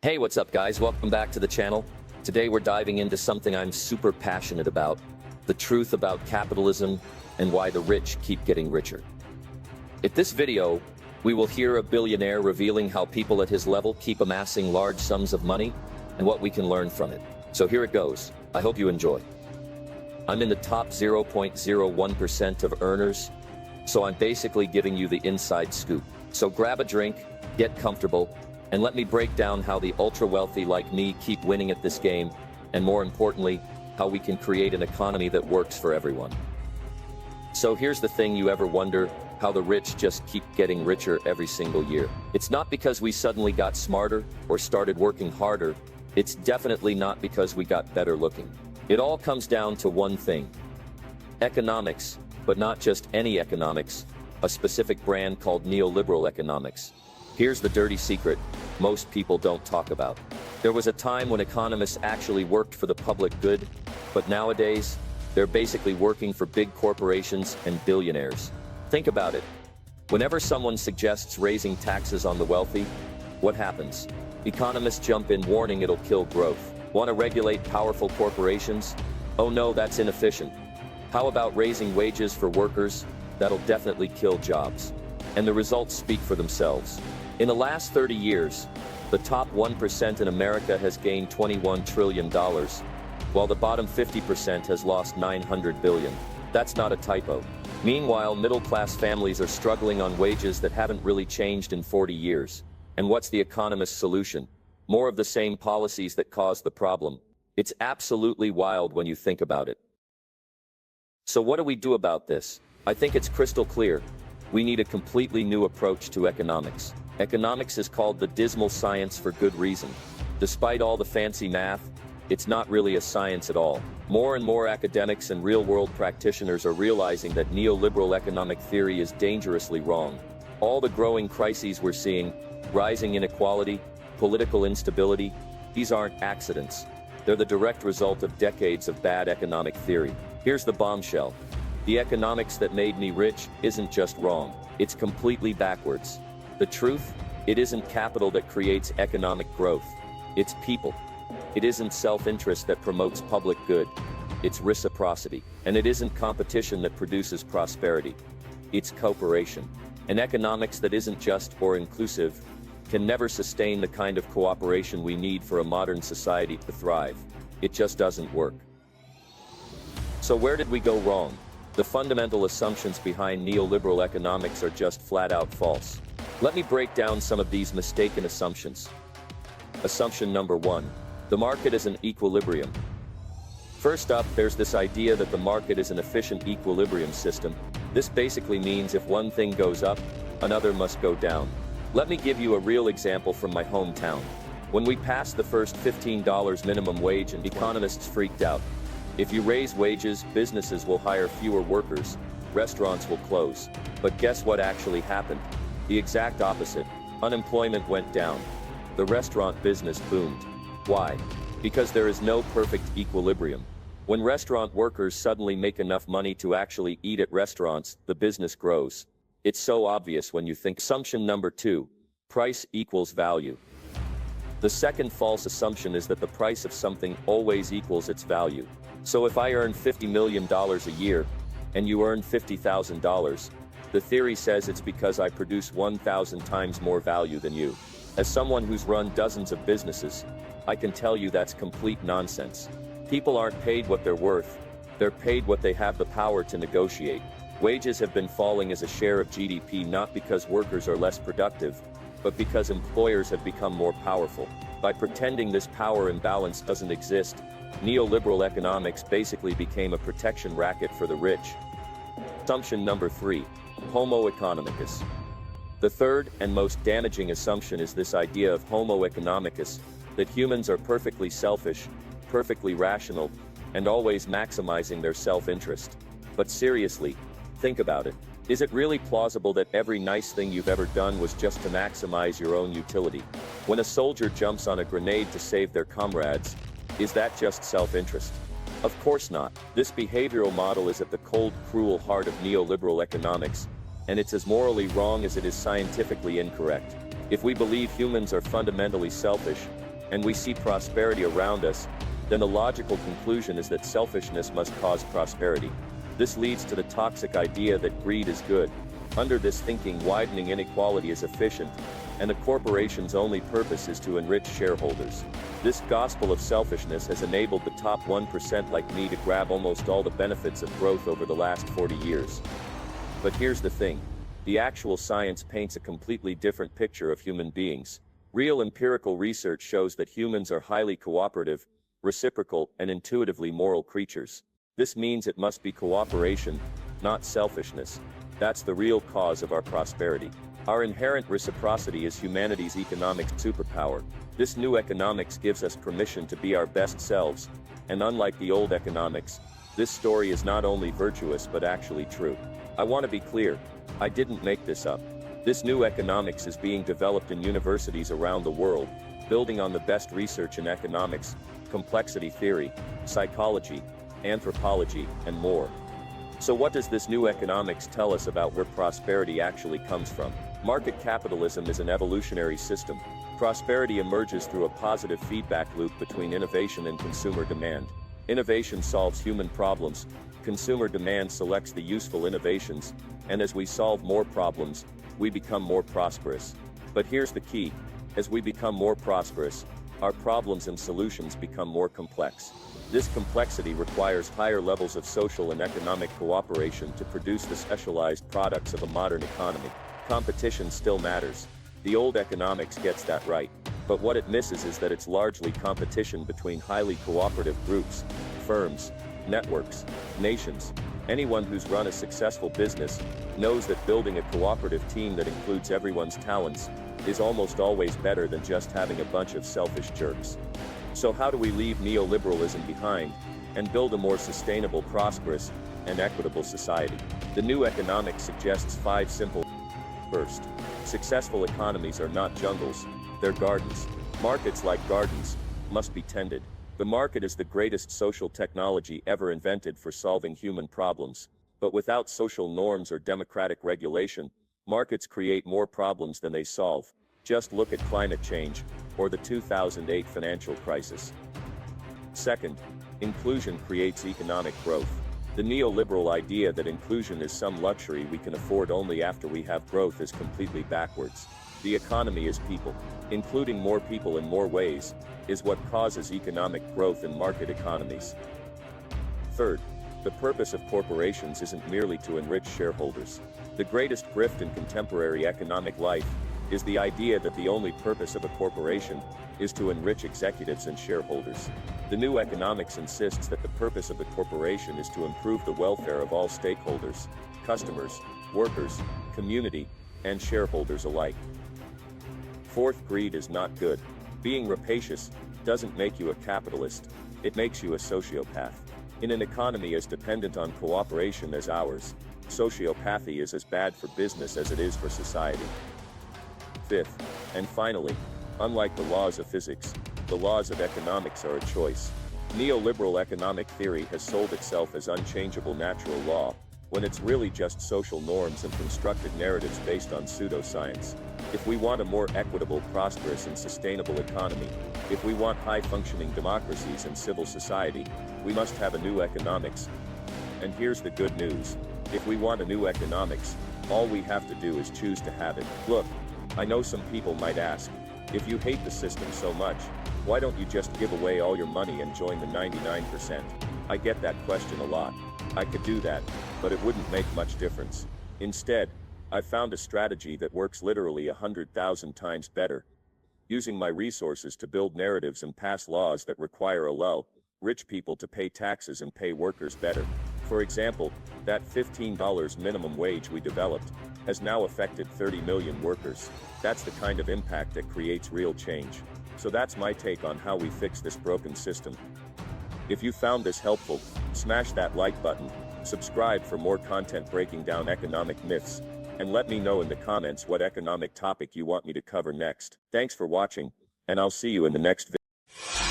Hey, what's up guys? Welcome back to the channel. Today we're diving into something I'm super passionate about, the truth about capitalism and why the rich keep getting richer. In this video, we will hear a billionaire revealing how people at his level keep amassing large sums of money and what we can learn from it. So here it goes. I hope you enjoy. I'm in the top 0.01% of earners, so I'm basically giving you the inside scoop. So grab a drink, get comfortable, and let me break down how the ultra-wealthy like me keep winning at this game, and more importantly, how we can create an economy that works for everyone. So here's the thing: you ever wonder how the rich just keep getting richer every single year? It's not because we suddenly got smarter or started working harder. It's definitely not because we got better looking. It all comes down to one thing: economics, but not just any economics, a specific brand called neoliberal economics. Here's the dirty secret most people don't talk about. There was a time when economists actually worked for the public good, but nowadays, they're basically working for big corporations and billionaires. Think about it. Whenever someone suggests raising taxes on the wealthy, what happens? Economists jump in warning it'll kill growth. Want to regulate powerful corporations? Oh no, that's inefficient. How about raising wages for workers? That'll definitely kill jobs. And the results speak for themselves. In the last 30 years, the top 1% in America has gained $21 trillion, while the bottom 50% has lost $900 billion. That's not a typo. Meanwhile, middle-class families are struggling on wages that haven't really changed in 40 years. And what's the economist's solution? More of the same policies that caused the problem. It's absolutely wild when you think about it. So what do we do about this? I think it's crystal clear. We need a completely new approach to economics. Economics is called the dismal science for good reason. Despite all the fancy math, it's not really a science at all. More and more academics and real-world practitioners are realizing that neoliberal economic theory is dangerously wrong. All the growing crises we're seeing, rising inequality, political instability, these aren't accidents. They're the direct result of decades of bad economic theory. Here's the bombshell. The economics that made me rich isn't just wrong, it's completely backwards. The truth? It isn't capital that creates economic growth. It's people. It isn't self-interest that promotes public good. It's reciprocity. And it isn't competition that produces prosperity. It's cooperation. An economics that isn't just or inclusive can never sustain the kind of cooperation we need for a modern society to thrive. It just doesn't work. So where did we go wrong? The fundamental assumptions behind neoliberal economics are just flat out false. Let me break down some of these mistaken assumptions. Assumption number 1. The market is an equilibrium. First up, there's this idea that the market is an efficient equilibrium system. This basically means if one thing goes up, another must go down. Let me give you a real example from my hometown. When we passed the first $15 minimum wage, and economists freaked out. If you raise wages, businesses will hire fewer workers, restaurants will close. But guess what actually happened? The exact opposite. Unemployment went down. The restaurant business boomed. Why? Because there is no perfect equilibrium. When restaurant workers suddenly make enough money to actually eat at restaurants, the business grows. It's so obvious when you think. Assumption number 2. Price equals value. The second false assumption is that the price of something always equals its value. So if I earn $50 million a year, and you earn $50,000, the theory says it's because I produce 1,000 times more value than you. As someone who's run dozens of businesses, I can tell you that's complete nonsense. People aren't paid what they're worth, they're paid what they have the power to negotiate. Wages have been falling as a share of GDP not because workers are less productive, but because employers have become more powerful. By pretending this power imbalance doesn't exist, neoliberal economics basically became a protection racket for the rich. Assumption number 3. Homo economicus. The third and most damaging assumption is this idea of Homo economicus, that humans are perfectly selfish, perfectly rational, and always maximizing their self-interest. But seriously, think about it. Is it really plausible that every nice thing you've ever done was just to maximize your own utility? When a soldier jumps on a grenade to save their comrades, is that just self-interest? Of course not. This behavioral model is at the cold, cruel heart of neoliberal economics, and it's as morally wrong as it is scientifically incorrect. If we believe humans are fundamentally selfish, and we see prosperity around us, then the logical conclusion is that selfishness must cause prosperity. This leads to the toxic idea that greed is good. Under this thinking, widening inequality is efficient, and a corporation's only purpose is to enrich shareholders. This gospel of selfishness has enabled the top 1% like me to grab almost all the benefits of growth over the last 40 years. But here's the thing. The actual science paints a completely different picture of human beings. Real empirical research shows that humans are highly cooperative, reciprocal, and intuitively moral creatures. This means it must be cooperation, not selfishness. That's the real cause of our prosperity. Our inherent reciprocity is humanity's economic superpower. This new economics gives us permission to be our best selves, and unlike the old economics, this story is not only virtuous but actually true. I want to be clear, I didn't make this up. This new economics is being developed in universities around the world, building on the best research in economics, complexity theory, psychology, anthropology, and more. So what does this new economics tell us about where prosperity actually comes from? Market capitalism is an evolutionary system. Prosperity emerges through a positive feedback loop between innovation and consumer demand. Innovation solves human problems, consumer demand selects the useful innovations, and as we solve more problems, we become more prosperous. But here's the key. As we become more prosperous, our problems and solutions become more complex. This complexity requires higher levels of social and economic cooperation to produce the specialized products of a modern economy. Competition still matters. The old economics gets that right. But what it misses is that it's largely competition between highly cooperative groups, firms, networks, nations. Anyone who's run a successful business knows that building a cooperative team that includes everyone's talents is almost always better than just having a bunch of selfish jerks. So how do we leave neoliberalism behind and build a more sustainable, prosperous, and equitable society? The new economics suggests 5 simple. First, successful economies are not jungles, they're gardens. Markets, like gardens, must be tended. The market is the greatest social technology ever invented for solving human problems. But without social norms or democratic regulation, markets create more problems than they solve. Just look at climate change, or the 2008 financial crisis. Second, inclusion creates economic growth. The neoliberal idea that inclusion is some luxury we can afford only after we have growth is completely backwards. The economy is people. Including more people in more ways is what causes economic growth in market economies. Third, the purpose of corporations isn't merely to enrich shareholders. The greatest grift in contemporary economic life is the idea that the only purpose of a corporation is to enrich executives and shareholders. The new economics insists that the purpose of the corporation is to improve the welfare of all stakeholders, customers, workers, community, and shareholders alike. Fourth, greed is not good. Being rapacious doesn't make you a capitalist, it makes you a sociopath. In an economy as dependent on cooperation as ours, sociopathy is as bad for business as it is for society. Fifth, and finally, unlike the laws of physics, the laws of economics are a choice. Neoliberal economic theory has sold itself as unchangeable natural law, when it's really just social norms and constructed narratives based on pseudoscience. If we want a more equitable, prosperous, and sustainable economy, if we want high-functioning democracies and civil society, we must have a new economics. And here's the good news. If we want a new economics, all we have to do is choose to have it. Look, I know some people might ask, if you hate the system so much, why don't you just give away all your money and join the 99%? I get that question a lot. I could do that, but it wouldn't make much difference. Instead, I've found a strategy that works literally 100,000 times better. Using my resources to build narratives and pass laws that require allow rich people to pay taxes and pay workers better. For example, that $15 minimum wage we developed has now affected 30 million workers. That's the kind of impact that creates real change. So that's my take on how we fix this broken system. If you found this helpful, smash that like button, subscribe for more content breaking down economic myths, and let me know in the comments what economic topic you want me to cover next. Thanks for watching, and I'll see you in the next video.